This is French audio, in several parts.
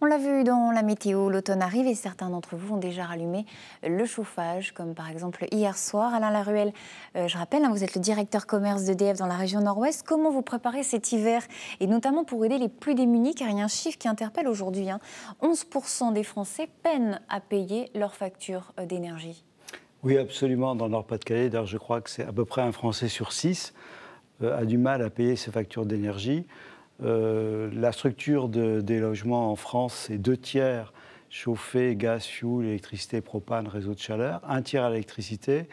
On l'a vu dans la météo, l'automne arrive et certains d'entre vous ont déjà rallumé le chauffage, comme par exemple hier soir. Alain Laruelle, je rappelle, vous êtes le directeur commerce d'EDF dans la région Nord-Ouest. Comment vous préparez cet hiver et notamment pour aider les plus démunis, car il y a un chiffre qui interpelle aujourd'hui. 11% des Français peinent à payer leurs factures d'énergie. Oui, absolument. Dans le Nord-Pas-de-Calais, d'ailleurs, je crois que c'est à peu près un Français sur 6 a du mal à payer ses factures d'énergie. La structure des logements en France, c'est 2 tiers chauffés, gaz, fioul, électricité, propane, réseau de chaleur, 1 tiers à l'électricité.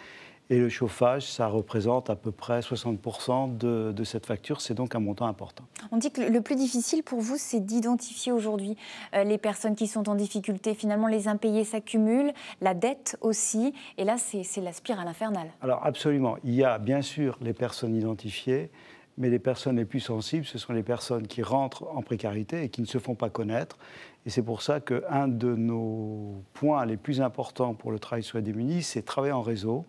Et le chauffage, ça représente à peu près 60% de cette facture. C'est donc un montant important. On dit que le plus difficile pour vous, c'est d'identifier aujourd'hui les personnes qui sont en difficulté. Finalement, les impayés s'accumulent, la dette aussi. Et là, c'est la spirale infernale. Alors absolument. Il y a bien sûr les personnes identifiées, mais les personnes les plus sensibles, ce sont les personnes qui rentrent en précarité et qui ne se font pas connaître. Et c'est pour ça qu'un de nos points les plus importants pour le travail sur les démunis, c'est travailler en réseau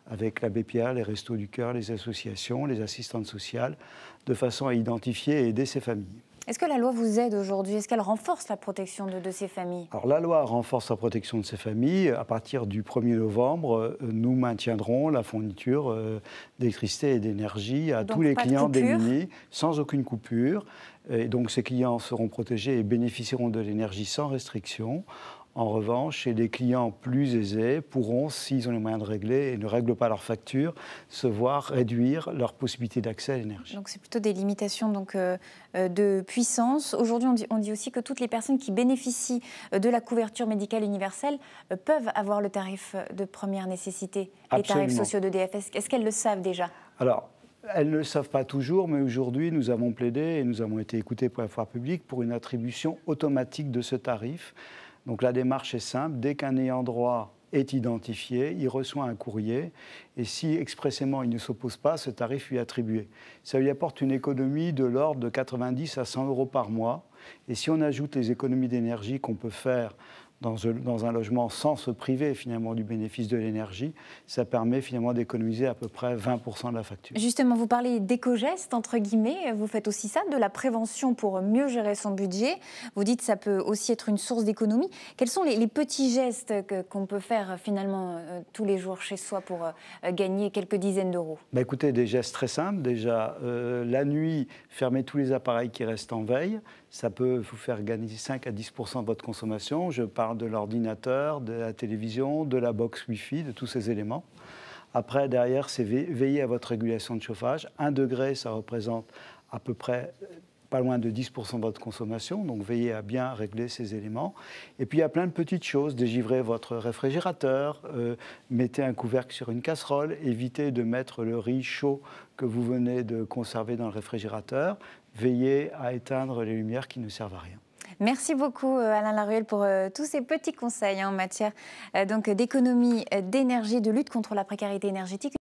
avec la BPA, les Restos du Cœur, les associations, les assistantes sociales, de façon à identifier et aider ces familles. Est-ce que la loi vous aide aujourd'hui? Est-ce qu'elle renforce la protection de ces familles? Alors la loi renforce la protection de ces familles. À partir du 1er novembre, nous maintiendrons la fourniture d'électricité et d'énergie à tous les clients démunis, sans aucune coupure. Et donc ces clients seront protégés et bénéficieront de l'énergie sans restriction. En revanche, les clients plus aisés pourront, s'ils ont les moyens de régler et ne règlent pas leurs factures, se voir réduire leur possibilité d'accès à l'énergie. Donc c'est plutôt des limitations de puissance. Aujourd'hui, on dit aussi que toutes les personnes qui bénéficient de la couverture médicale universelle peuvent avoir le tarif de première nécessité, les tarifs sociaux d'EDF. Est-ce qu'elles le savent déjà? Alors, elles ne le savent pas toujours, mais aujourd'hui, nous avons plaidé et nous avons été écoutés par la pouvoir publique pour une attribution automatique de ce tarif. Donc la démarche est simple, dès qu'un ayant droit est identifié, il reçoit un courrier et si expressément il ne s'oppose pas, ce tarif lui est attribué. Ça lui apporte une économie de l'ordre de 90 à 100 euros par mois. Et si on ajoute les économies d'énergie qu'on peut faire dans un logement sans se priver finalement du bénéfice de l'énergie, ça permet finalement d'économiser à peu près 20% de la facture. Justement, vous parlez d'éco-gestes, entre guillemets, vous faites aussi ça, de la prévention pour mieux gérer son budget. Vous dites que ça peut aussi être une source d'économie. Quels sont les petits gestes qu'on peut faire finalement tous les jours chez soi pour gagner quelques dizaines d'euros? Écoutez, des gestes très simples. Déjà, la nuit, fermez tous les appareils qui restent en veille. Ça peut vous faire gagner 5 à 10% de votre consommation. Je parle de l'ordinateur, de la télévision, de la box Wi-Fi, de tous ces éléments. Après, derrière, c'est veiller à votre régulation de chauffage. 1 degré, ça représente à peu près pas loin de 10% de votre consommation, donc veillez à bien régler ces éléments. Et puis il y a plein de petites choses, dégivrez votre réfrigérateur, mettez un couvercle sur une casserole, évitez de mettre le riz chaud que vous venez de conserver dans le réfrigérateur, veillez à éteindre les lumières qui ne servent à rien. Merci beaucoup Alain Laruelle pour tous ces petits conseils en matière d'économie d'énergie, de lutte contre la précarité énergétique.